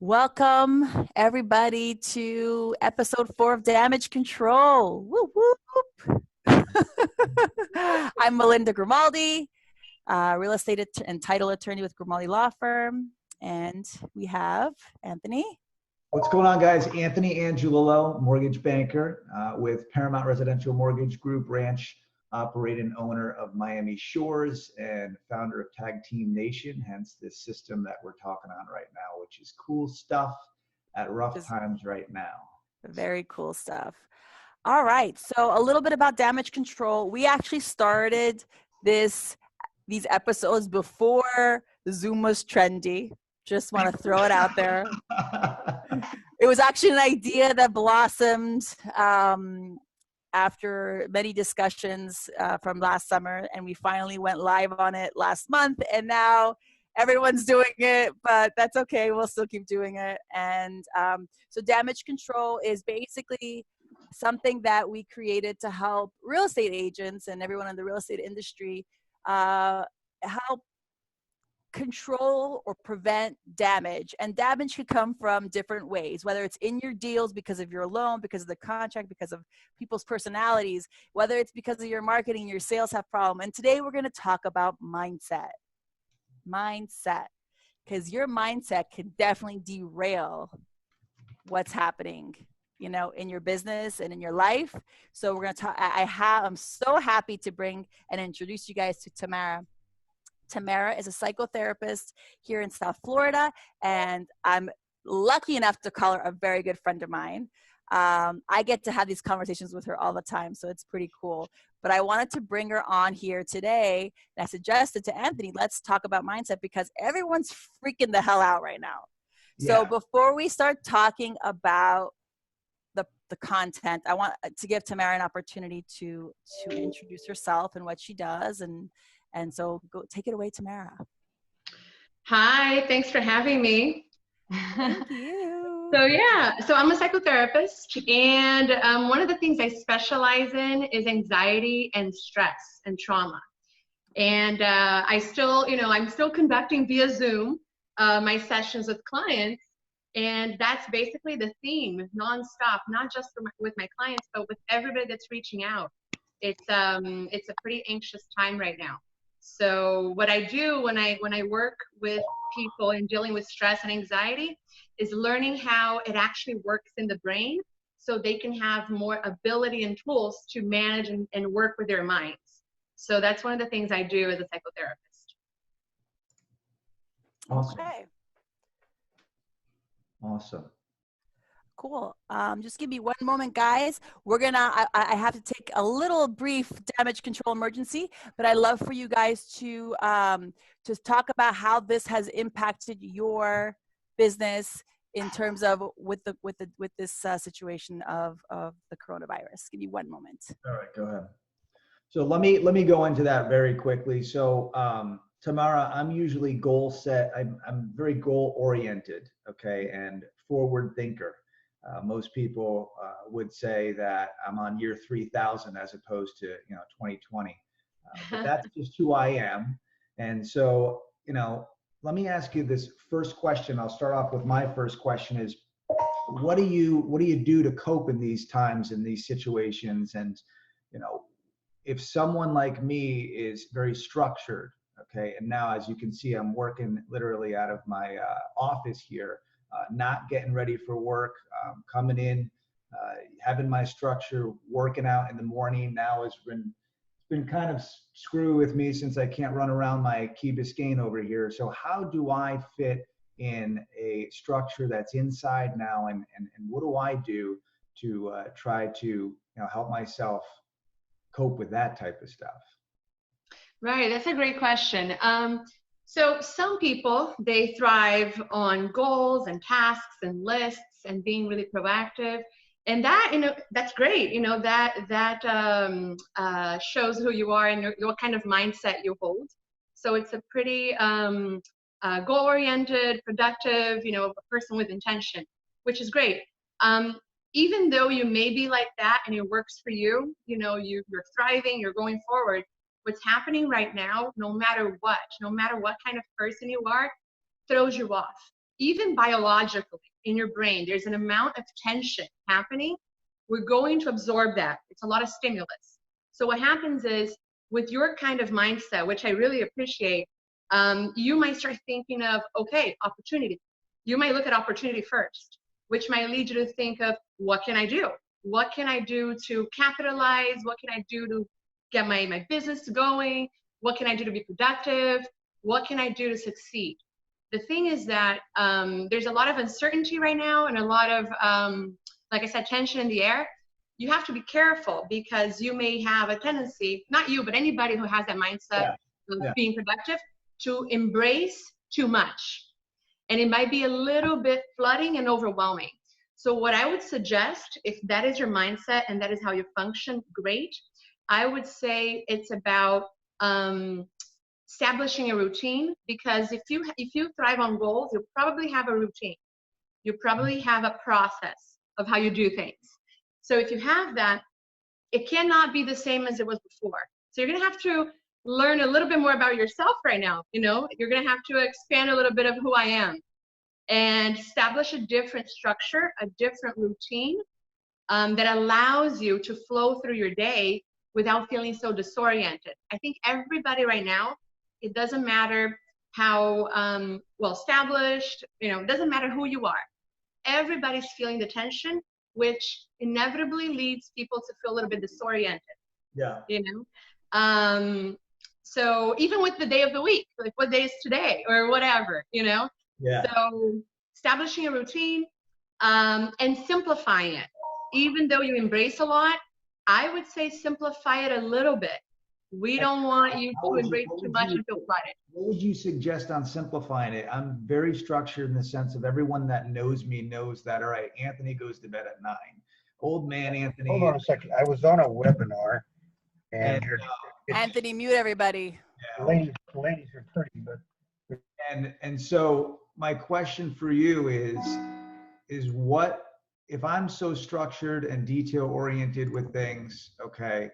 Welcome, everybody, to episode 4 of Damage Control. Whoop, whoop. I'm Melinda Grimaldi, real estate and title attorney with Grimaldi Law Firm. And we have Anthony. What's going on, guys? Anthony Angelillo, mortgage banker with Paramount Residential Mortgage Group, branch operator and owner of Miami Shores, and founder of Tag Team Nation, hence this system that we're talking on right now, which is cool stuff at rough times right now. Very cool stuff. All right, so a little bit about damage control. We actually started these episodes before Zoom was trendy. Just want to throw it out there. It was actually an idea that blossomed after many discussions from last summer, and we finally went live on it last month, and now everyone's doing it, but that's okay. We'll still keep doing it. And so damage control is basically something that we created to help real estate agents and everyone in the real estate industry help control or prevent damage. And damage could come from different ways, whether it's in your deals because of your loan, because of the contract, because of people's personalities, whether it's because of your marketing, your sales have problem. And today we're going to talk about mindset, because your mindset can definitely derail what's happening, you know, in your business and in your life. So we're going to talk. I'm so happy to bring and introduce you guys to Tamara. Tamara is a psychotherapist here in South Florida, and I'm lucky enough to call her a very good friend of mine. I get to have these conversations with her all the time, so it's pretty cool. But I wanted to bring her on here today, and I suggested to Anthony, let's talk about mindset because everyone's freaking the hell out right now. Yeah. So before we start talking about the content, I want to give Tamara an opportunity to introduce herself and what she does, and so go take it away, Tamara. Hi, thanks for having me. Thank you. So I'm a psychotherapist, and one of the things I specialize in is anxiety and stress and trauma. And I'm still conducting via Zoom my sessions with clients, and that's basically the theme, nonstop, not just with my clients, but with everybody that's reaching out. It's a pretty anxious time right now. So what I do when I work with people and dealing with stress and anxiety is learning how it actually works in the brain so they can have more ability and tools to manage and work with their minds. So that's one of the things I do as a psychotherapist. Awesome. Okay. Awesome. Cool. Just give me one moment, guys. We're gonna, I have to take a little brief damage control emergency, but I'd love for you guys to talk about how this has impacted your business in terms of with this situation of the coronavirus. Give me one moment. All right, go ahead. So let me go into that very quickly. So Tamara, I'm usually goal set. I'm very goal oriented, okay, and forward thinker. Most people would say that I'm on year 3000 as opposed to 2020, but that's just who I am. And so let me ask you this first question. I'll start off with my first question: is what do you do to cope in these times, in these situations? And if someone like me is very structured, okay, and now as you can see, I'm working literally out of my office here. Not getting ready for work, coming in, having my structure, working out in the morning. Now it's been kind of screwy with me since I can't run around my Key Biscayne over here. So how do I fit in a structure that's inside now, and what do I do to try to help myself cope with that type of stuff? Right, that's a great question. So some people, they thrive on goals and tasks and lists and being really proactive. And that, that's great. That shows who you are and what kind of mindset you hold. So it's a pretty goal-oriented, productive, a person with intention, which is great. Even though you may be like that and it works for you, you're thriving, you're going forward. What's happening right now, no matter what kind of person you are, throws you off. even biologically in your brain, there's an amount of tension happening. We're going to absorb that. It's a lot of stimulus. So what happens is, with your kind of mindset, which I really appreciate, you might start thinking of, okay, opportunity. You might look at opportunity first, which might lead you to think of, what can I do? What can I do to capitalize? What can I do to get my business going? What can I do to be productive? What can I do to succeed? The thing is that there's a lot of uncertainty right now, and a lot of, like I said, tension in the air. You have to be careful, because you may have a tendency, not you, but anybody who has that mindset of being productive, to embrace too much. And it might be a little bit flooding and overwhelming. So what I would suggest, if that is your mindset and that is how you function, great. I would say it's about establishing a routine, because if you thrive on goals, you'll probably have a routine. You probably have a process of how you do things. So if you have that, it cannot be the same as it was before. So you're going to have to learn a little bit more about yourself right now. You know, you're going to have to expand a little bit of who I am and establish a different structure, a different routine that allows you to flow through your day without feeling so disoriented. I think everybody right now, it doesn't matter how well established, you know, it doesn't matter who you are. Everybody's feeling the tension, which inevitably leads people to feel a little bit disoriented. Yeah. You know? So even with the day of the week, like what day is today or whatever, you know? Yeah. So establishing a routine and simplifying it. Even though you embrace a lot, I would say simplify it a little bit. We don't want you to embrace too much and feel flooded. What would you suggest on simplifying it? I'm very structured in the sense of everyone that knows me knows that, all right, Anthony goes to bed at 9. Old man Anthony. Hold on a second. I was on a webinar, and Anthony, mute everybody. Yeah. Ladies are pretty, but. And so my question for you is what, if I'm so structured and detail oriented with things, okay,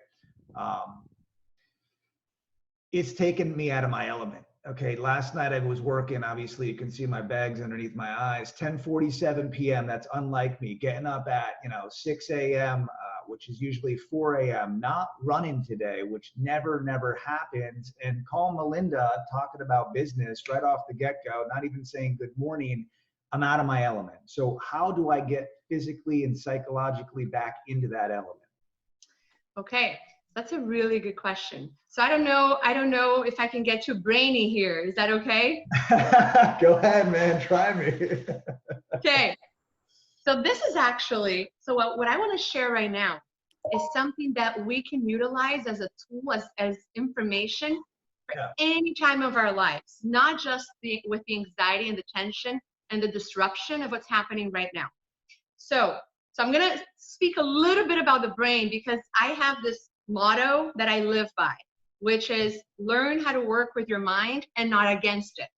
it's taken me out of my element. Okay, last night I was working, obviously you can see my bags underneath my eyes, 10:47 p.m., that's unlike me, getting up at, 6 a.m., which is usually 4 a.m., not running today, which never happens, and call Melinda talking about business right off the get-go, not even saying good morning. I'm out of my element. So how do I get physically and psychologically back into that element? Okay, that's a really good question. So I don't know if I can get too brainy here. Is that okay? Go ahead, man. Try me. Okay. So this is actually, so what I want to share right now is something that we can utilize as a tool, as information for any time of our lives, not just with the anxiety and the tension and the disruption of what's happening right now. So I'm going to speak a little bit about the brain, because I have this motto that I live by, which is learn how to work with your mind and not against it.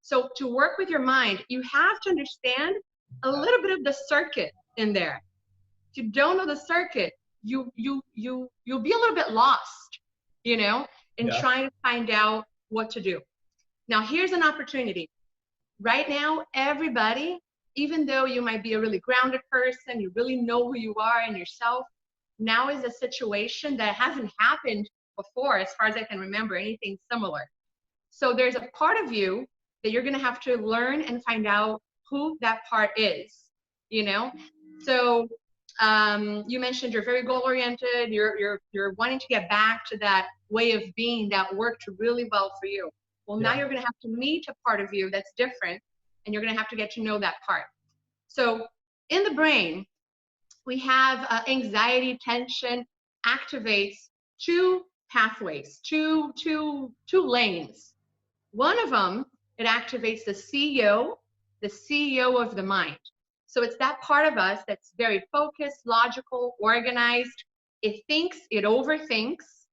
So to work with your mind, you have to understand a little bit of the circuit in there. If you don't know the circuit, you'll be a little bit lost, in trying to find out what to do. Now, here's an opportunity. Right now, everybody, even though you might be a really grounded person, you really know who you are and yourself, now is a situation that hasn't happened before, as far as I can remember, anything similar. So there's a part of you that you're going to have to learn and find out who that part is, So you mentioned you're very goal-oriented. You're wanting to get back to that way of being that worked really well for you. Well, now you're going to have to meet a part of you that's different, and you're going to have to get to know that part. So in the brain, we have anxiety, tension activates two pathways, two lanes. One of them, it activates the CEO of the mind. So it's that part of us that's very focused, logical, organized. It thinks, it overthinks,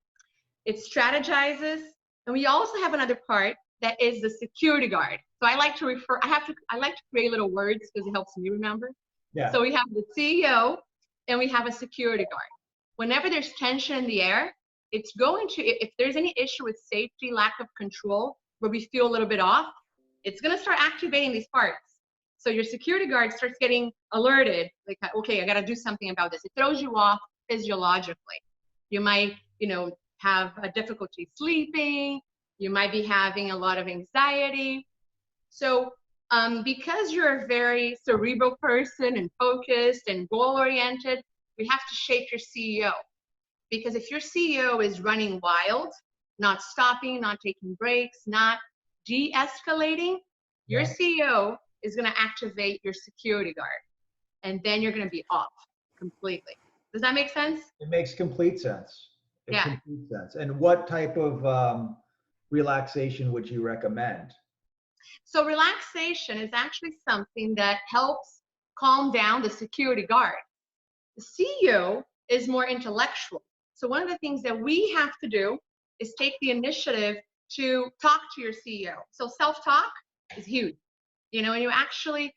it strategizes. And we also have another part that is the security guard. So I like to create little words because it helps me remember. Yeah. So we have the CEO and we have a security guard. Whenever there's tension in the air, it's going to, if there's any issue with safety, lack of control, where we feel a little bit off, it's going to start activating these parts. So your security guard starts getting alerted, like, okay, I got to do something about this. It throws you off physiologically. You might, have a difficulty sleeping. You might be having a lot of anxiety. So because you're a very cerebral person and focused and goal-oriented, we have to shape your CEO. Because if your CEO is running wild, not stopping, not taking breaks, not de-escalating, your CEO is going to activate your security guard. And then you're going to be off completely. Does that make sense? It makes complete sense. Yeah. Complete sense. And what type of relaxation would you recommend? So relaxation is actually something that helps calm down the security guard. The CEO is more intellectual. So one of the things that we have to do is take the initiative to talk to your CEO. So self-talk is huge. And you actually,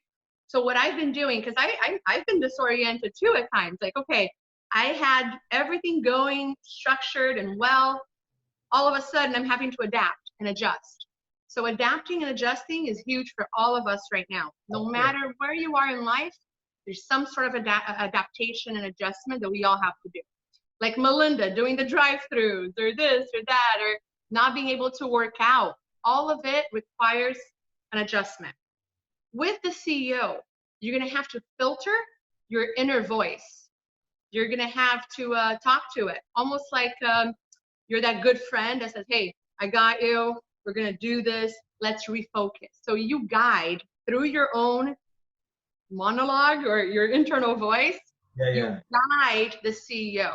so what I've been doing, because I've been disoriented too at times, like, okay, I had everything going structured and well. All of a sudden, I'm having to adapt and adjust. So adapting and adjusting is huge for all of us right now. No matter where you are in life, there's some sort of adaptation and adjustment that we all have to do. Like Melinda doing the drive-thrus or this or that, or not being able to work out. All of it requires an adjustment. With the CEO, you're going to have to filter your inner voice. You're going to have to talk to it, almost like you're that good friend that says, hey, I got you. We're going to do this. Let's refocus. So you guide through your own monologue or your internal voice. You guide the CEO.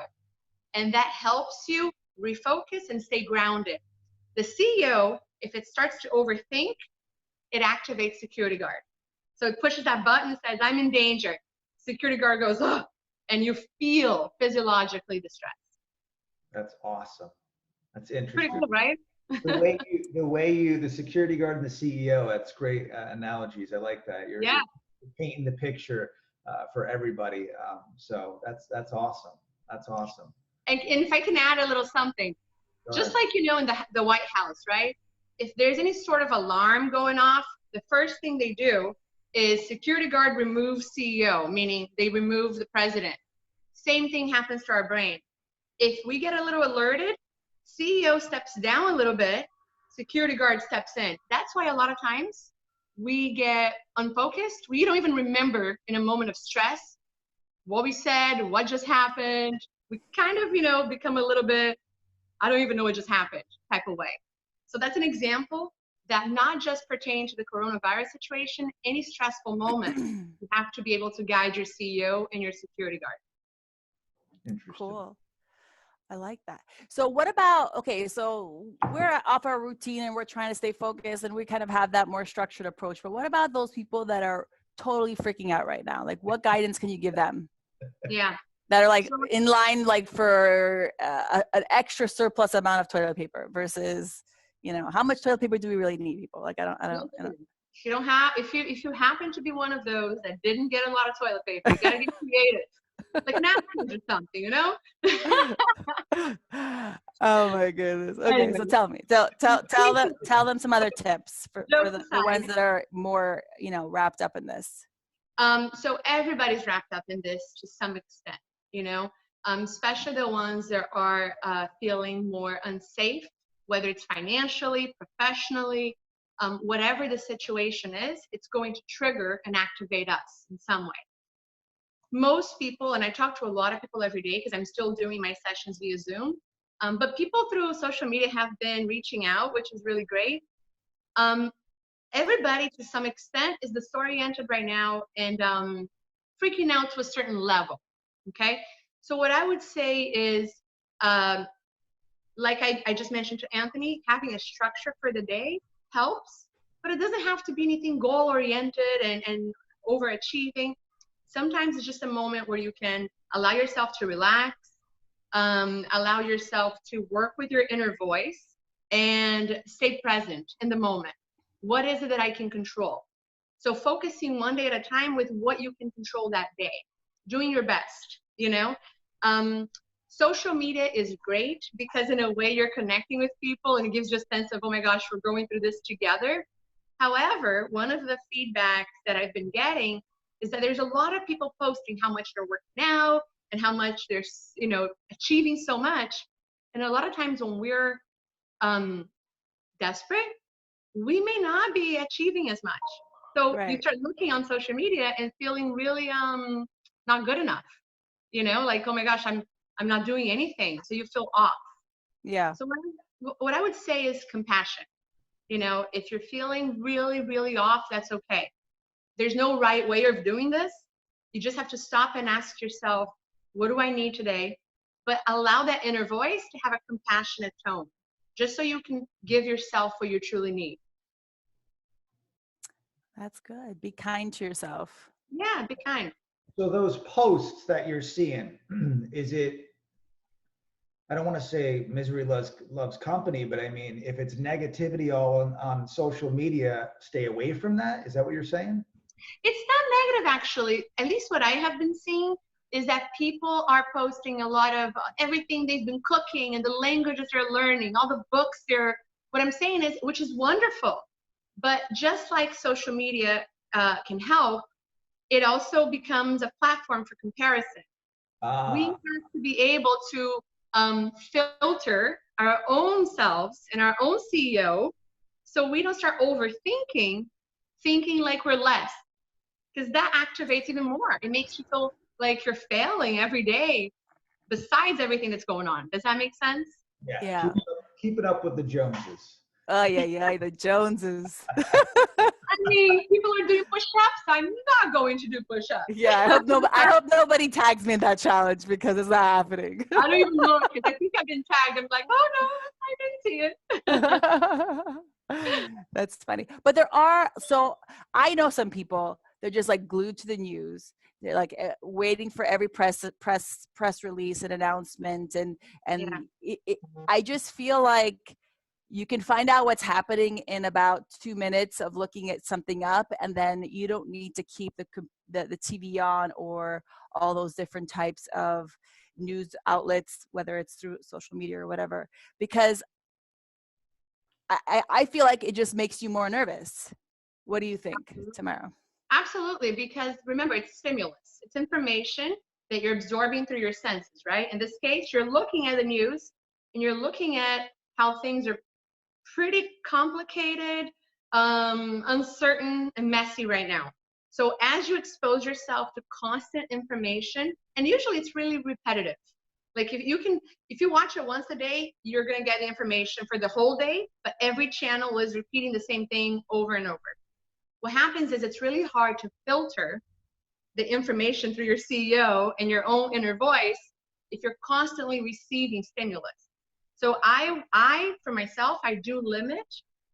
And that helps you refocus and stay grounded. The CEO, if it starts to overthink, it activates security guard. So it pushes that button and says, I'm in danger. Security guard goes, oh, and you feel physiologically the stress. That's awesome. That's interesting. Pretty cool, right? the security guard and the CEO, that's great analogies. I like that. You're painting the picture for everybody. So that's awesome. That's awesome. And if I can add a little something, just like, in the White House, right? If there's any sort of alarm going off, the first thing they do is security guard remove CEO, meaning they remove the president. Same thing happens to our brain. If we get a little alerted, CEO steps down a little bit, security guard steps in. That's why a lot of times we get unfocused. We don't even remember in a moment of stress what we said, what just happened. We kind of, become a little bit, I don't even know what just happened type of way. So that's an example that not just pertain to the coronavirus situation, any stressful moment, you have to be able to guide your CEO and your security guard. Interesting. Cool. I like that. So what about, okay, so we're off our routine and we're trying to stay focused and we kind of have that more structured approach, but what about those people that are totally freaking out right now? Like what guidance can you give them? Yeah. That are like in line, like for an extra surplus amount of toilet paper versus, how much toilet paper do we really need, people? Like, I don't. If you don't have, if you happen to be one of those that didn't get a lot of toilet paper, you gotta get creative. Like napkins or something, Oh my goodness. Okay, anyway. So tell me, tell them some other tips for the ones that are more, wrapped up in this. So everybody's wrapped up in this to some extent, especially the ones that are feeling more unsafe, whether it's financially, professionally, whatever the situation is, it's going to trigger and activate us in some way. Most people, and I talk to a lot of people every day because I'm still doing my sessions via Zoom, but people through social media have been reaching out, which is really great. Everybody to some extent is disoriented right now and freaking out to a certain level, okay? So what I would say is, like I just mentioned to Anthony, having a structure for the day helps, but it doesn't have to be anything goal-oriented and overachieving. Sometimes it's just a moment where you can allow yourself to relax, allow yourself to work with your inner voice and stay present in the moment. What is it that I can control? So focusing one day at a time with what you can control that day, doing your best, Social media is great because in a way you're connecting with people and it gives you a sense of, oh my gosh, we're going through this together. However, one of the feedbacks that I've been getting is that there's a lot of people posting how much they're working now and how much they're, you know, achieving so much. And a lot of times when we're desperate, we may not be achieving as much. So you start looking on social media and feeling really not good enough. You know, like, oh my gosh, I'm not doing anything. So you feel off. Yeah. So what I would say is compassion. You know, if you're feeling really, really off, that's okay. There's no right way of doing this. You just have to stop and ask yourself, what do I need today? But allow that inner voice to have a compassionate tone, just so you can give yourself what you truly need. That's good. Be kind to yourself. Yeah, be kind. So those posts that you're seeing, is it, I don't want to say misery loves company, but I mean, if it's negativity all on social media, stay away from that. Is that what you're saying? It's not negative, actually. At least what I have been seeing is that people are posting a lot of everything they've been cooking and the languages they're learning, all the books what I'm saying is, which is wonderful. But just like social media can help, it also becomes a platform for comparison. We have to be able to filter our own selves and our own CEO, so we don't start overthinking, thinking like we're less, because that activates even more. It makes you feel like you're failing every day besides everything that's going on. Does that make sense? Yeah. Keep it up with the Joneses. Oh, yeah, the Joneses. I mean, people are doing push-ups. I'm not going to do push-ups. Yeah, I hope nobody tags me in that challenge, because it's not happening. I don't even look, because I think I've been tagged. I'm like, oh no, I didn't see it. That's funny. But so I know some people, they're just like glued to the news. They're like waiting for every press release and announcement. And I just feel like you can find out what's happening in about 2 minutes of looking at something up, and then you don't need to keep the TV on or all those different types of news outlets, whether it's through social media or whatever, because I feel like it just makes you more nervous. What do you think, Tamara? Absolutely, because remember, it's stimulus. It's information that you're absorbing through your senses, right? In this case, you're looking at the news and you're looking at how things are pretty complicated, uncertain, and messy right now. So as you expose yourself to constant information, and usually it's really repetitive. Like if you watch it once a day, you're gonna get the information for the whole day, but every channel is repeating the same thing over and over. What happens is it's really hard to filter the information through your CEO and your own inner voice if you're constantly receiving stimulus. So I, for myself, I do limit.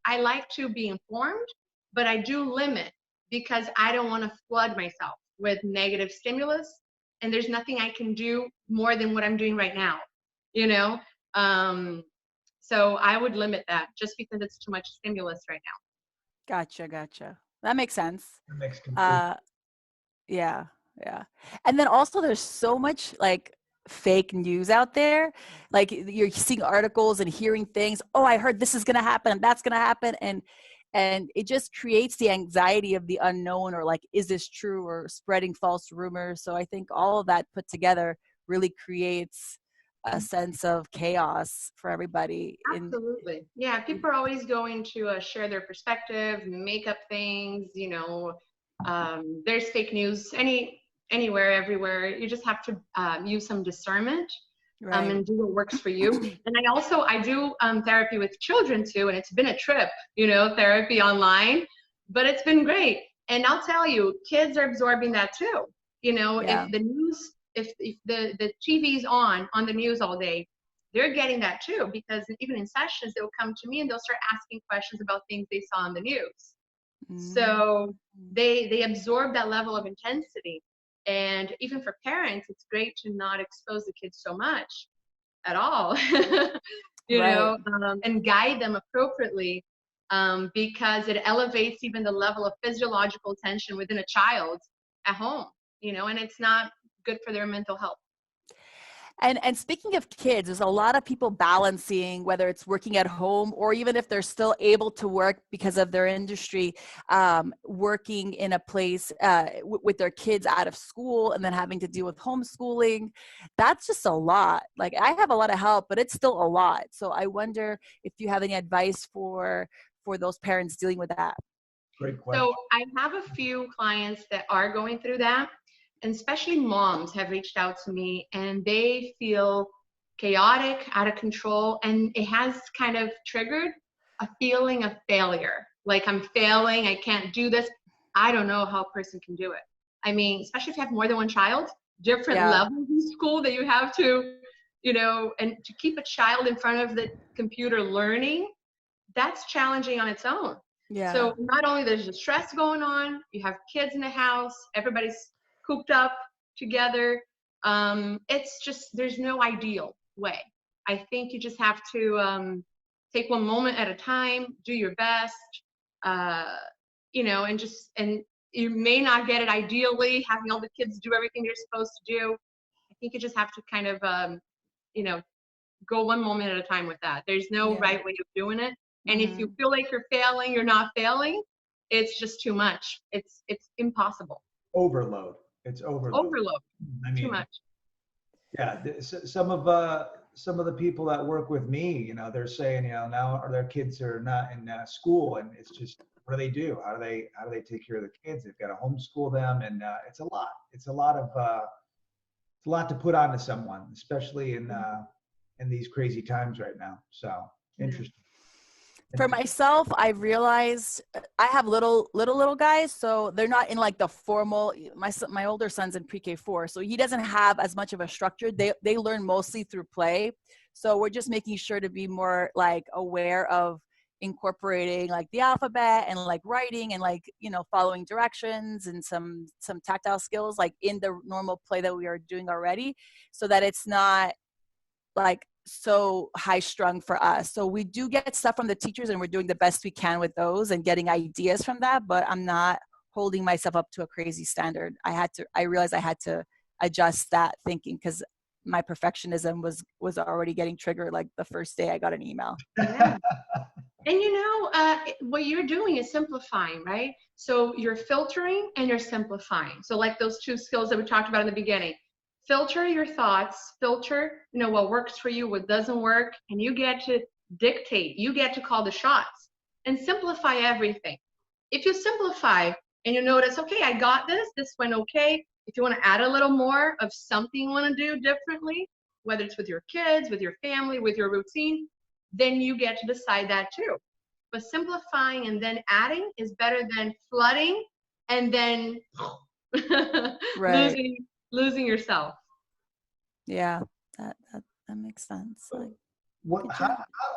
I like to be informed, but I do limit because I don't want to flood myself with negative stimulus. And there's nothing I can do more than what I'm doing right now, you know? So I would limit that just because it's too much stimulus right now. Gotcha. That makes sense. That makes complete sense. Yeah. And then also there's so much like fake news out there. Like you're seeing articles and hearing things. Oh, I heard this is going to happen and that's going to happen. And it just creates the anxiety of the unknown, or like, is this true, or spreading false rumors. So I think all of that put together really creates a sense of chaos for everybody. Absolutely. Yeah. People are always going to share their perspective, make up things, you know, there's fake news anywhere, everywhere. You just have to use some discernment, right, and do what works for you. And I do therapy with children too, and it's been a trip, you know, therapy online, but it's been great. And I'll tell you, kids are absorbing that too. You know, if the news, if the TV's on the news all day, they're getting that too, because even in sessions, they'll come to me and they'll start asking questions about things they saw on the news. So they absorb that level of intensity. And even for parents, it's great to not expose the kids so much at all, you know, and guide them appropriately, because it elevates even the level of physiological tension within a child at home, you know, and it's not good for their mental health. And speaking of kids, there's a lot of people balancing whether it's working at home or even if they're still able to work because of their industry, working in a place with their kids out of school and then having to deal with homeschooling. That's just a lot. Like I have a lot of help, but it's still a lot. So I wonder if you have any advice for those parents dealing with that. Great question. So I have a few clients that are going through that. And especially moms have reached out to me and they feel chaotic, out of control, and it has kind of triggered a feeling of failure. Like I'm failing, I can't do this. I don't know how a person can do it. I mean, especially if you have more than one child, different levels in school that you have to, you know, and to keep a child in front of the computer learning, that's challenging on its own. Yeah. So not only there's the stress going on, you have kids in the house, everybody's cooped up together. It's just, there's no ideal way. I think you just have to take one moment at a time, do your best, you know, and you may not get it ideally, having all the kids do everything they're supposed to do. I think you just have to kind of, you know, go one moment at a time with that. There's no right way of doing it. And if you feel like you're failing, you're not failing, it's just too much. It's impossible. Overload. It's overload. I mean, too much. Yeah, some of the people that work with me, you know, they're saying, you know, now their kids are not in school, and it's just, what do they do? How do they take care of the kids? They've got to homeschool them, and it's a lot. It's a lot to put onto someone, especially in these crazy times right now. So interesting. For myself, I've realized I have little guys, so they're not in like the formal. My older son's in pre-K 4, so he doesn't have as much of a structure. They learn mostly through play, so we're just making sure to be more like aware of incorporating like the alphabet and like writing and like, you know, following directions and some tactile skills like in the normal play that we are doing already, so that it's not like so high strung for us. So we do get stuff from the teachers and we're doing the best we can with those and getting ideas from that, but I'm not holding myself up to a crazy standard. I realized I had to adjust that thinking because my perfectionism was already getting triggered like the first day I got an email. Yeah. And you know, what you're doing is simplifying, right? So you're filtering and you're simplifying. So like those two skills that we talked about in the beginning. Filter your thoughts, filter, you know, what works for you, what doesn't work, and you get to dictate, you get to call the shots, and simplify everything. If you simplify and you notice, okay, I got this went okay. If you want to add a little more of something you want to do differently, whether it's with your kids, with your family, with your routine, then you get to decide that too. But simplifying and then adding is better than flooding and then Right. losing yourself. Yeah, that makes sense. Like,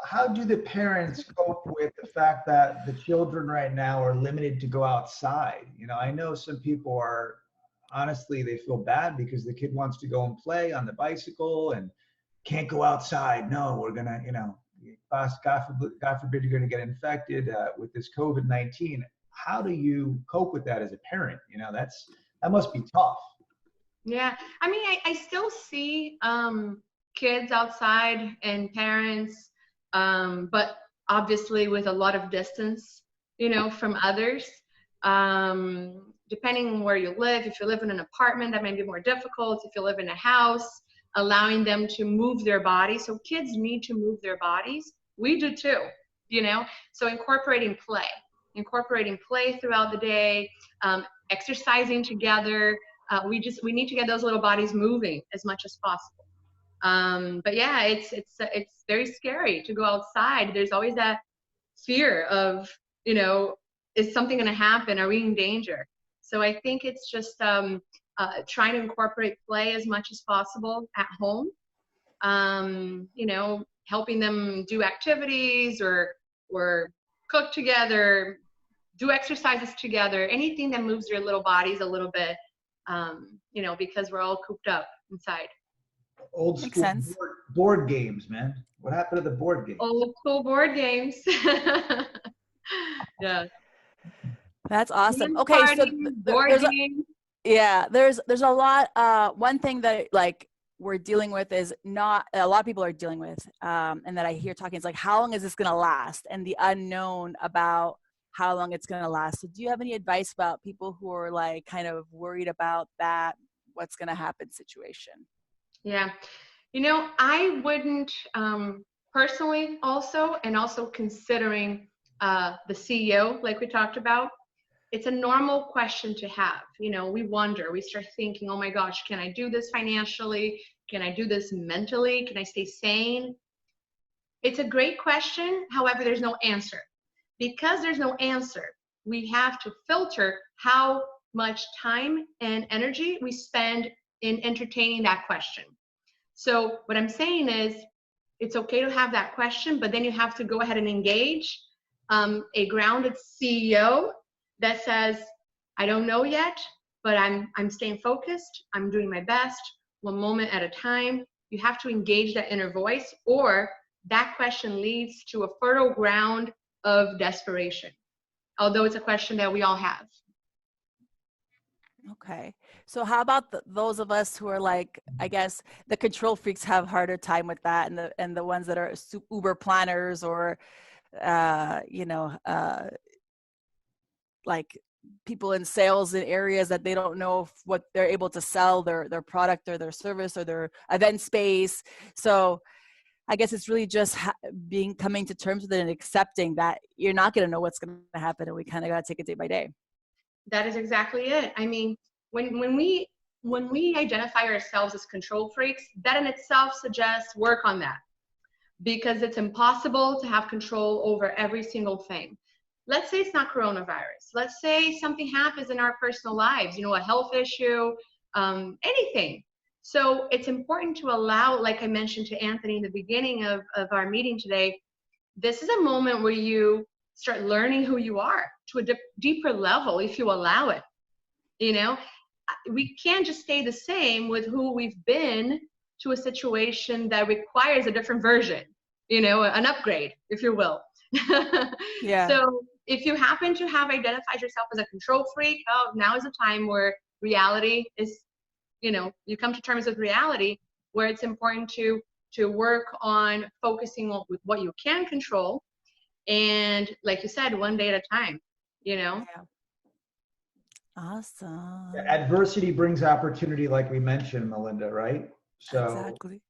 how do the parents cope with the fact that the children right now are limited to go outside? You know, I know some people are, honestly, they feel bad because the kid wants to go and play on the bicycle and can't go outside. No, we're gonna, you know, God forbid you're gonna get infected with this COVID-19. How do you cope with that as a parent? You know, that must be tough. Yeah, I mean, I still see kids outside and parents, but obviously with a lot of distance, you know, from others. Depending on where you live, if you live in an apartment, that may be more difficult. If you live in a house, allowing them to move their bodies. So kids need to move their bodies. We do too, you know. So incorporating play throughout the day, exercising together. We need to get those little bodies moving as much as possible. But yeah, it's very scary to go outside. There's always that fear of, you know, is something going to happen? Are we in danger? So I think it's just trying to incorporate play as much as possible at home. You know, helping them do activities or cook together, do exercises together, anything that moves your little bodies a little bit. You know, because we're all cooped up inside. Old school board games, man. What happened to the board games? Old school board games. Yeah. That's awesome. Okay, so there's a lot. One thing that like we're dealing with is not, a lot of people are dealing with, and that I hear talking, it's like, how long is this going to last? And the unknown about how long it's going to last. So do you have any advice about people who are like kind of worried about that, what's going to happen situation? Yeah. I wouldn't, personally also, and also considering the CEO, like we talked about, it's a normal question to have. We wonder, we start thinking, oh my gosh, can I do this financially? Can I do this mentally? Can I stay sane? It's a great question. However, there's no answer. Because there's no answer, we have to filter how much time and energy we spend in entertaining that question. So what I'm saying is, it's okay to have that question, but then you have to go ahead and engage a grounded CEO that says, I don't know yet, but I'm staying focused. I'm doing my best, one moment at a time. You have to engage that inner voice, or that question leads to a fertile ground of desperation, although it's a question that we all have. Okay. So how about those of us who are like, I guess the control freaks have harder time with that, and the ones that are uber planners, or like people in sales in areas that they don't know what they're able to sell, their product or their service or their event space. So I guess it's really just coming to terms with it and accepting that you're not going to know what's going to happen, and we kind of got to take it day by day. That is exactly it. I mean, when we identify ourselves as control freaks, that in itself suggests work on that, because it's impossible to have control over every single thing. Let's say it's not coronavirus. Let's say something happens in our personal lives, a health issue, anything. So it's important to allow, like I mentioned to Anthony in the beginning of our meeting today, this is a moment where you start learning who you are to a deeper level if you allow it. We can't just stay the same with who we've been to a situation that requires a different version, an upgrade, if you will. Yeah. So if you happen to have identified yourself as a control freak, now is a time where reality is, you come to terms with reality, where it's important to work on focusing on with what you can control. And like you said, one day at a time, Yeah. Awesome. Adversity brings opportunity, like we mentioned, Melinda, right? So Exactly.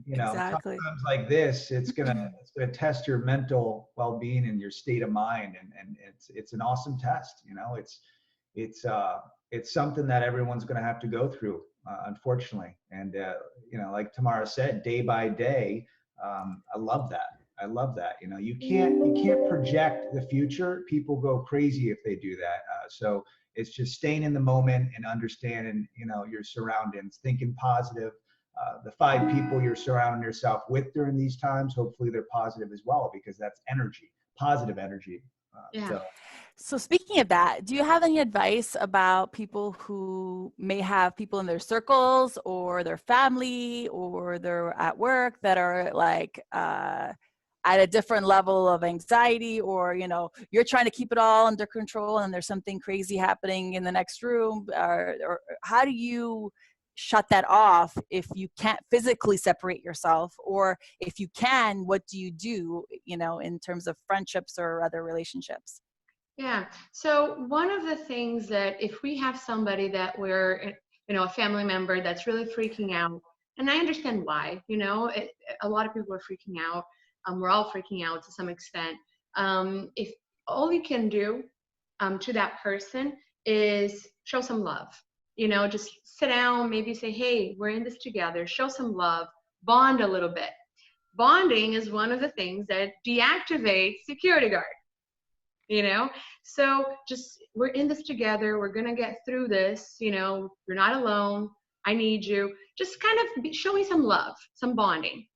Exactly. Times like this, it's gonna test your mental well-being and your state of mind, and it's an awesome test. It's something that everyone's gonna have to go through, unfortunately. And like Tamara said, day by day. I love that. You can't project the future. People go crazy if they do that. So it's just staying in the moment and understanding, your surroundings, thinking positive. The 5 people you're surrounding yourself with during these times, hopefully they're positive as well, because that's energy, positive energy. Yeah. So speaking of that, do you have any advice about people who may have people in their circles or their family or they're at work that are like at a different level of anxiety, or you're trying to keep it all under control and there's something crazy happening in the next room, or how do you shut that off if you can't physically separate yourself? Or if you can, what do you do, in terms of friendships or other relationships? Yeah. So one of the things that if we have somebody that we're, a family member that's really freaking out, and I understand why, a lot of people are freaking out. We're all freaking out to some extent. If all you can do to that person is show some love, just sit down, maybe say, hey, we're in this together, show some love, bond a little bit. Bonding is one of the things that deactivates security guard. So just, we're in this together, we're gonna get through this, you're not alone, I need you. Just kind of show me some love, some bonding.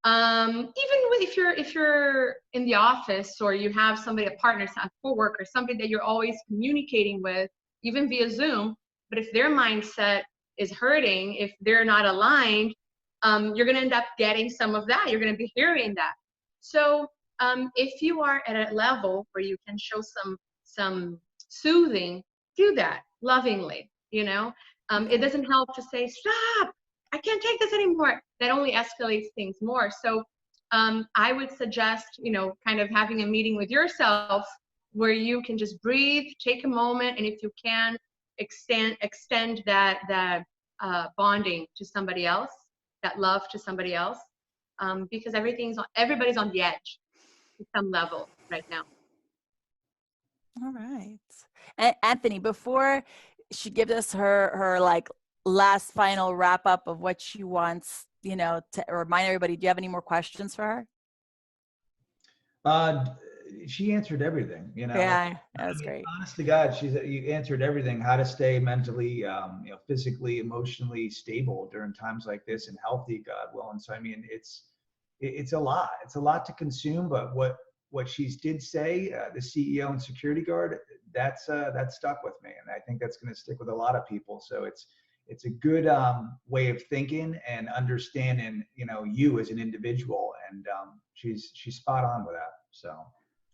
Even if you're in the office, or you have somebody, a partner, a coworker, somebody that you're always communicating with, even via Zoom, but if their mindset is hurting, if they're not aligned, you're gonna end up getting some of that, you're gonna be hearing that. So if you are at a level where you can show some soothing, do that lovingly. It doesn't help to say, stop, I can't take this anymore. That only escalates things more. So I would suggest, kind of having a meeting with yourself where you can just breathe, take a moment, and if you can, extend that bonding to somebody else, that love to somebody else, because everybody's on the edge to some level right now. All right. And Anthony, before she gives us her like last final wrap up of what she wants, to remind everybody, do you have any more questions for her? She answered everything, Yeah, that's great. Honest to God, you answered everything. How to stay mentally, physically, emotionally stable during times like this, and healthy, God willing. So I mean, it's a lot. It's a lot to consume. But what she did say, the CEO and security guard, that stuck with me, and I think that's going to stick with a lot of people. So it's a good way of thinking and understanding, you as an individual, and she's spot on with that. So.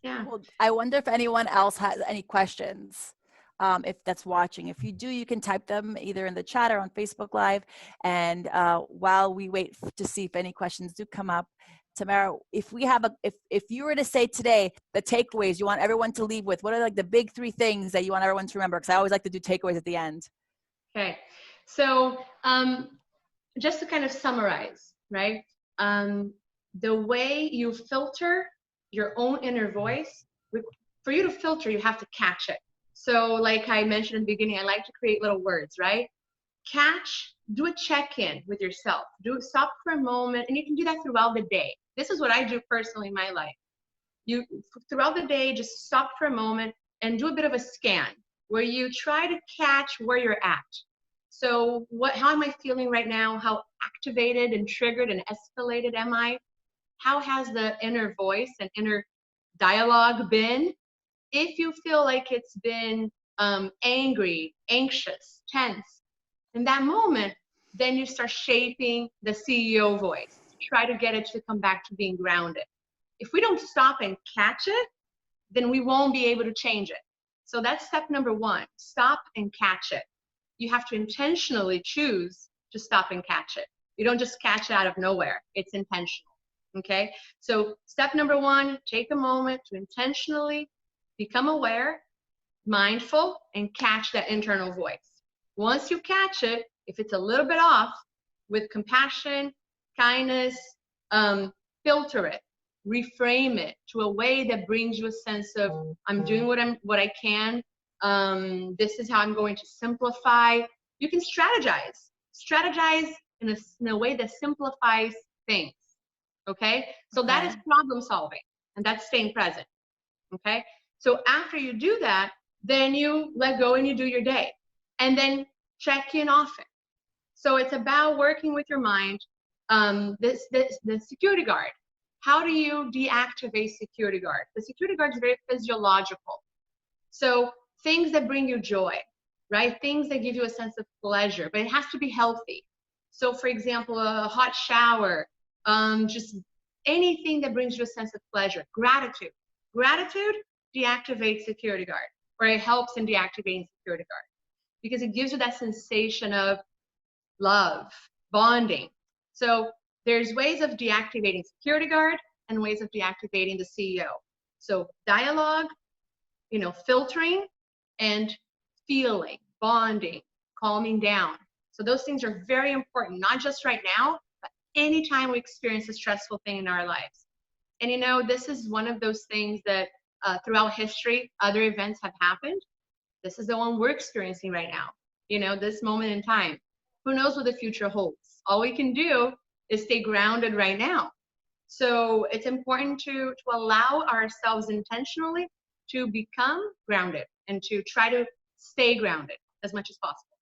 Yeah. Well, I wonder if anyone else has any questions, if that's watching. If you do, you can type them either in the chat or on Facebook Live. And while we wait to see if any questions do come up, Tamara, if you were to say today the takeaways you want everyone to leave with, what are like the big 3 things that you want everyone to remember? Because I always like to do takeaways at the end. Okay. So just to kind of summarize, right? The way you filter your own inner voice, for you to filter, you have to catch it. So like I mentioned in the beginning, I like to create little words, right? Catch, do a check-in with yourself. Stop for a moment, and you can do that throughout the day. This is what I do personally in my life. You, throughout the day, just stop for a moment and do a bit of a scan where you try to catch where you're at. So how am I feeling right now? How activated and triggered and escalated am I? How has the inner voice and inner dialogue been? If you feel like it's been angry, anxious, tense, in that moment, then you start shaping the CEO voice. Try to get it to come back to being grounded. If we don't stop and catch it, then we won't be able to change it. So that's step number 1. Stop and catch it. You have to intentionally choose to stop and catch it. You don't just catch it out of nowhere. It's intentional. Okay, so step number 1, take a moment to intentionally become aware, mindful, and catch that internal voice. Once you catch it, if it's a little bit off, with compassion, kindness, filter it, reframe it to a way that brings you a sense of, I'm doing what I can. This is how I'm going to simplify. You can strategize in a way that simplifies things. Okay, so that is problem solving, and that's staying present. Okay, so after you do that, then you let go and you do your day, and then check in often. So it's about working with your mind. The security guard. How do you deactivate security guard? The security guard is very physiological. So things that bring you joy, right? Things that give you a sense of pleasure, but it has to be healthy. So for example, a hot shower. Just anything that brings you a sense of pleasure. Gratitude deactivates security guard, or it helps in deactivating security guard, because it gives you that sensation of love, bonding. So there's ways of deactivating security guard and ways of deactivating the CEO. So dialogue, filtering, and feeling, bonding, calming down. So those things are very important, not just right now, anytime we experience a stressful thing in our lives. And this is one of those things that throughout history, other events have happened. This is the one we're experiencing right now, this moment in time. Who knows what the future holds? All we can do is stay grounded right now. So it's important to allow ourselves intentionally to become grounded and to try to stay grounded as much as possible.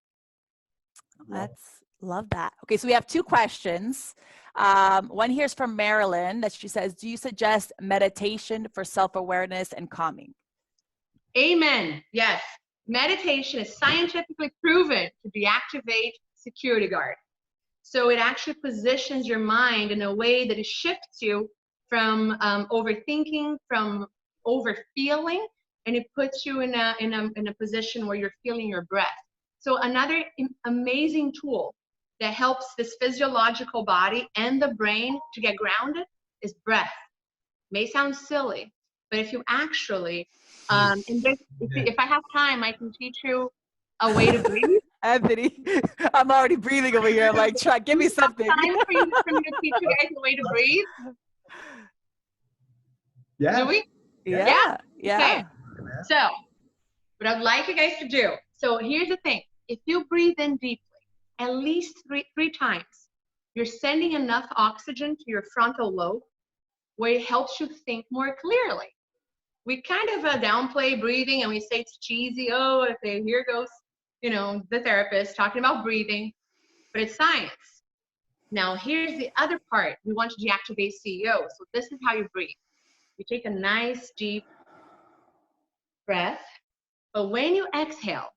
Love that. Okay, so we have 2 questions. One here is from Marilyn that she says, do you suggest meditation for self-awareness and calming? Amen. Yes. Meditation is scientifically proven to deactivate security guard. So it actually positions your mind in a way that it shifts you from overthinking, from overfeeling, and it puts you in a position where you're feeling your breath. So another amazing tool that helps this physiological body and the brain to get grounded is breath. May sound silly, but if you actually, if I have time, I can teach you a way to breathe. Anthony, I'm already breathing over here. I'm like, try, give me something. Time for me to teach you guys a way to breathe. Yeah. Do we? Yeah. Okay. So, what I'd like you guys to do. So here's the thing: if you breathe in deeply, at least three times, you're sending enough oxygen to your frontal lobe, where it helps you think more clearly. We kind of downplay breathing, and we say it's cheesy. Oh, okay, here goes, the therapist talking about breathing, but it's science. Now, here's the other part. We want to deactivate CEO. So this is how you breathe. You take a nice deep breath, but when you exhale,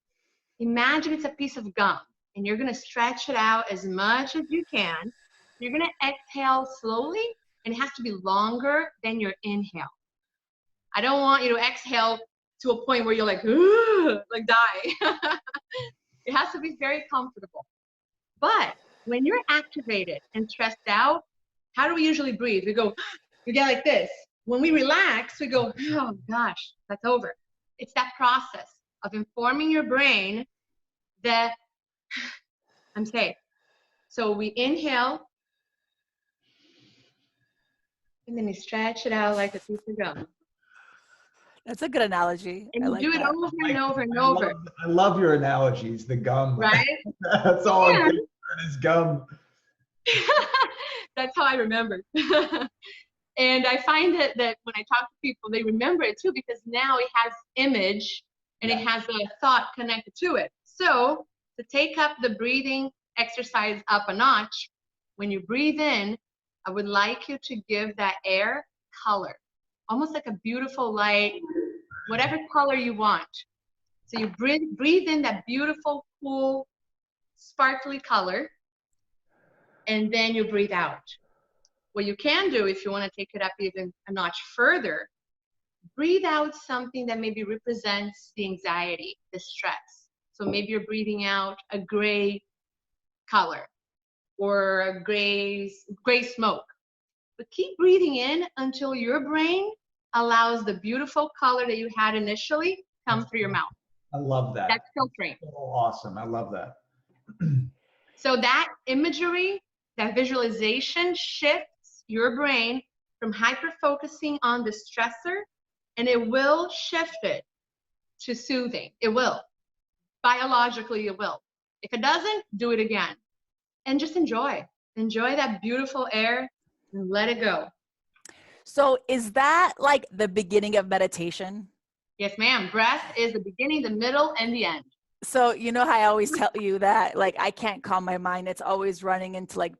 imagine it's a piece of gum, and you're going to stretch it out as much as you can. You're going to exhale slowly, and it has to be longer than your inhale. I don't want you to exhale to a point where you're like, ooh, like die. It has to be very comfortable. But when you're activated and stressed out, how do we usually breathe? We go, we get like this. When we relax, we go, oh gosh, that's over. It's that process of informing your brain that I'm safe. So we inhale, and then you stretch it out like a piece of gum. That's a good analogy. And I you like do it that. over and over and over. I love your analogies, the gum. Right? That's all I'm thinking is gum. That's how I remember. And I find that when I talk to people, they remember it too, because now it has image and it has a thought connected to it. So to take up the breathing exercise up a notch, when you breathe in, I would like you to give that air color, almost like a beautiful light, whatever color you want. So you breathe in that beautiful, cool, sparkly color, and then you breathe out. What you can do, if you want to take it up even a notch further, breathe out something that maybe represents the anxiety, the stress. So maybe you're breathing out a gray color or a gray smoke. But keep breathing in until your brain allows the beautiful color that you had initially come through your mouth. I love that. That's filtering. So awesome. I love that. So that imagery, that visualization shifts your brain from hyper-focusing on the stressor, and it will shift it to soothing. It will. Biologically, it will. If it doesn't, do it again. And just enjoy. Enjoy that beautiful air and let it go. So is that like the beginning of meditation? Yes, ma'am. Breath is the beginning, the middle, and the end. So you know how I always tell you that like I can't calm my mind. It's always running into like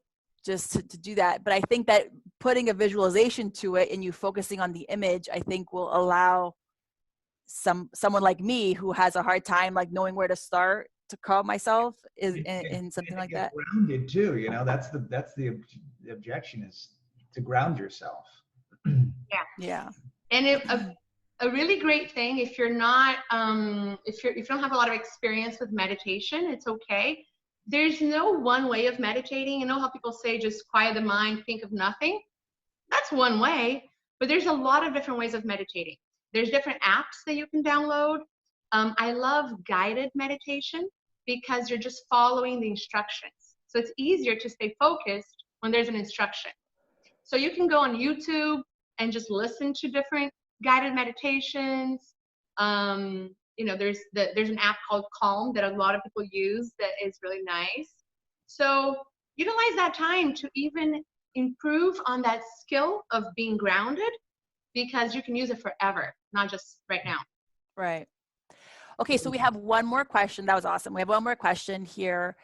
just to do that. But I think that putting a visualization to it and you focusing on the image, I think will allow someone like me who has a hard time like knowing where to start to calm myself is in something like that. Grounded too, that's the objection is to ground yourself. Yeah. And a really great thing, if you're not, if you don't have a lot of experience with meditation, it's okay. There's no one way of meditating. You know how people say just quiet the mind, think of nothing? That's one way, but there's a lot of different ways of meditating. There's different apps that you can download. I love guided meditation because you're just following the instructions. So it's easier to stay focused when there's an instruction. So you can go on YouTube and just listen to different guided meditations. There's an app called Calm that a lot of people use that is really nice. So utilize that time to even improve on that skill of being grounded, because you can use it forever, not just right now. Right. Okay, so we have one more question. That was awesome. We have one more question here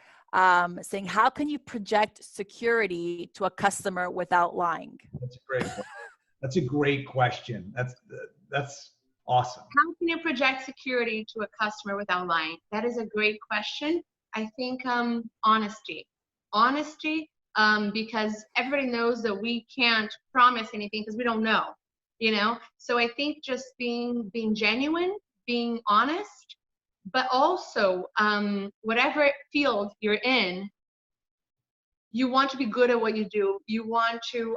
saying, how can you project security to a customer without lying? That's a great one. That's a great question. That's awesome. How can you project security to a customer without lying? That is a great question. I think honesty, because everybody knows that we can't promise anything because we don't know, So I think just being genuine, being honest, but also whatever field you're in, you want to be good at what you do. You want to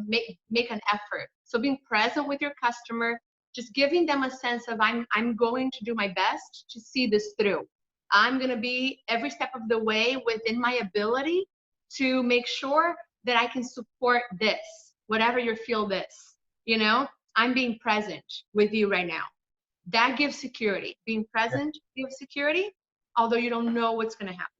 make an effort. So being present with your customer, just giving them a sense of I'm going to do my best to see this through. I'm going to be every step of the way within my ability to make sure that I can support this, whatever your field is. You know, I'm being present with you right now. That gives security. Being present gives security, although you don't know what's going to happen.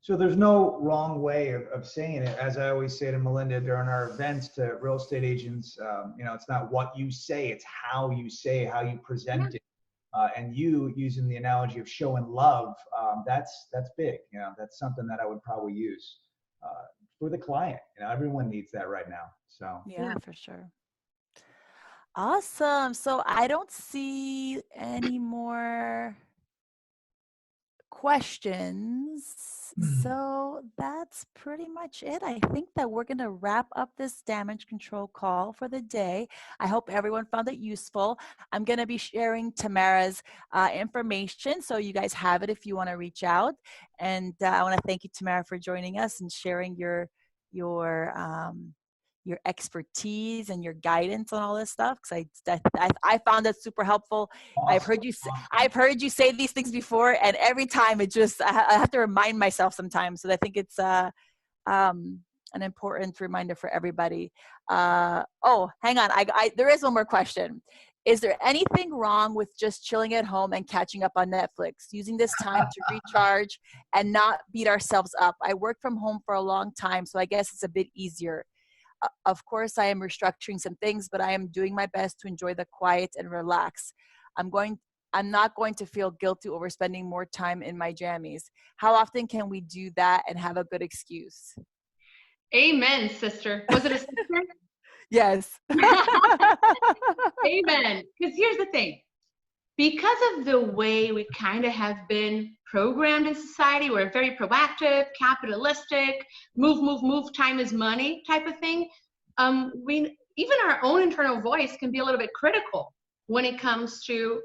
So there's no wrong way of saying it. As I always say to Melinda during our events to real estate agents, you know, it's not what you say, it's how you say, how you present it. And you using the analogy of showing love, that's big. You know, that's something that I would probably use for the client. You know, everyone needs that right now. So Yeah, for sure. Awesome. So I don't see any more questions. So that's pretty much it. I think that we're going to wrap up this damage control call for the day. I hope everyone found it useful. I'm going to be sharing Tamara's information, so you guys have it if you want to reach out. And I want to thank you, Tamara, for joining us and sharing your expertise and your guidance on all this stuff, because I found that super helpful. awesome. I've heard you say these things before, and every time it just I have to remind myself sometimes. So I think it's an important reminder for everybody. Oh, hang on, there is one more question. Is there anything wrong with just chilling at home and catching up on Netflix, using this time to recharge and not beat ourselves up? I worked from home for a long time, so I guess it's a bit easier. Of course, I am restructuring some things, but I am doing my best to enjoy the quiet and relax. I'm not going to feel guilty over spending more time in my jammies. How often can we do that and have a good excuse? Amen, sister. Was it a sister? Yes. Amen. Because here's the thing. Because of the way we kind of have been programmed in society, we're very proactive, capitalistic, move, time is money type of thing. Even our own internal voice can be a little bit critical when it comes to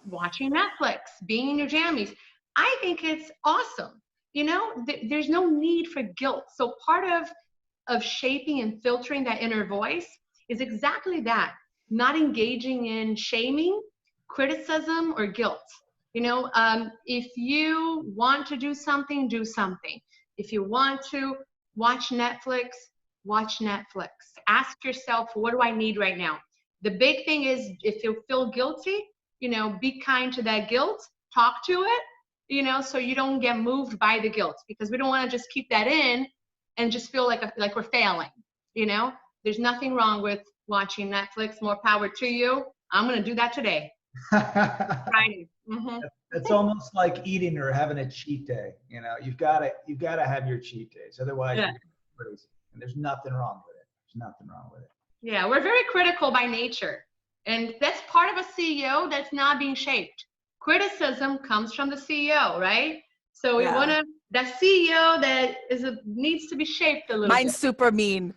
watching Netflix, being in your jammies. I think it's awesome. You know, there's no need for guilt. So part of shaping and filtering that inner voice is exactly that, not engaging in shaming, criticism, or guilt. You know, if you want to do something, do something. If you want to watch Netflix, watch Netflix. Ask yourself, what do I need right now? The big thing is, if you feel guilty, you know, be kind to that guilt, talk to it, you know, so you don't get moved by the guilt, because we don't want to just keep that in and just feel like we're failing. You know, there's nothing wrong with watching Netflix. More power to you. I'm going to do that today. Friday. Mm-hmm. It's almost like eating or having a cheat day. You know, you've got to have your cheat days. Otherwise, you're crazy. And there's nothing wrong with it. There's nothing wrong with it. Yeah, we're very critical by nature. And that's part of a CEO that's not being shaped. Criticism comes from the CEO, right? So we want to, that CEO that needs to be shaped a little bit. Mine's super mean.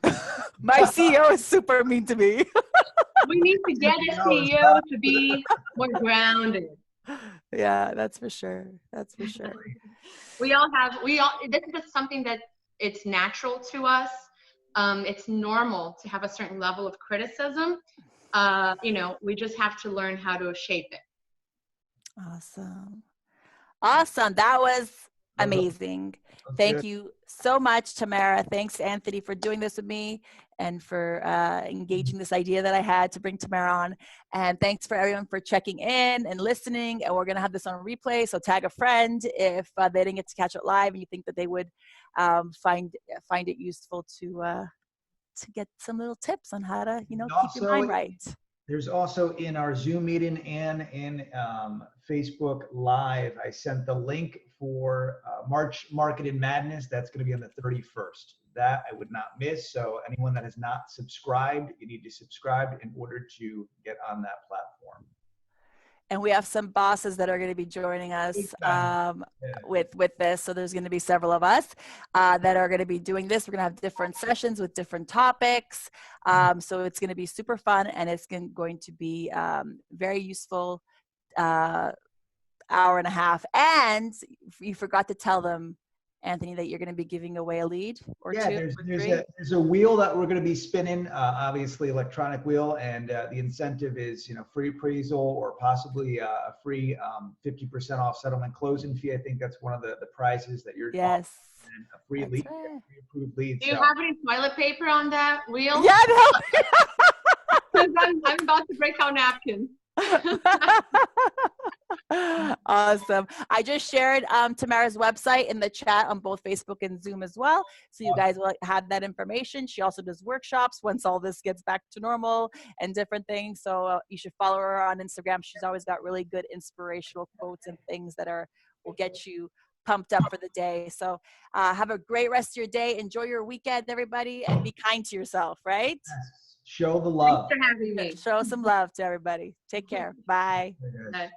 My CEO is super mean to me. We need to get a CEO to be more grounded. Yeah, that's for sure. That's for sure. This is something that it's natural to us. It's normal to have a certain level of criticism. You know, we just have to learn how to shape it. Awesome. That was amazing. Thank you so much, Tamara. Thanks, Anthony, for doing this with me and for engaging this idea that I had to bring Tamara on. And thanks for everyone for checking in and listening. And we're going to have this on replay. So tag a friend if they didn't get to catch it live and you think that they would find it useful to get some little tips on how to, keep your mind right. There's also in our Zoom meeting and in Facebook Live, I sent the link for March Marketing Madness. That's going to be on the 31st. That I would not miss. So anyone that has not subscribed, you need to subscribe in order to get on that platform. And we have some bosses that are going to be joining us with this. So there's going to be several of us that are going to be doing this. We're going to have different sessions with different topics. So it's going to be super fun, and it's going to be very useful hour and a half. And you forgot to tell them Anthony, that you're going to be giving away a lead or Yeah, two? there's a wheel that we're going to be spinning, obviously electronic wheel, and the incentive is free appraisal or possibly a free 50% off settlement closing fee. I think that's one of the prizes that you're Yes. offering, a free That's lead, right. free approved lead. Do you So have any toilet paper on that wheel? Yeah, no. 'Cause I'm about to break out napkins. Awesome. I just shared Tamara's website in the chat on both Facebook and Zoom as well. So you guys will have that information. She also does workshops once all this gets back to normal and different things. So you should follow her on Instagram. She's always got really good inspirational quotes and things that will get you pumped up for the day. So have a great rest of your day. Enjoy your weekend, everybody, and be kind to yourself, right? show the love. Thanks for having me. Show some love to everybody. Take care. Bye. Bye.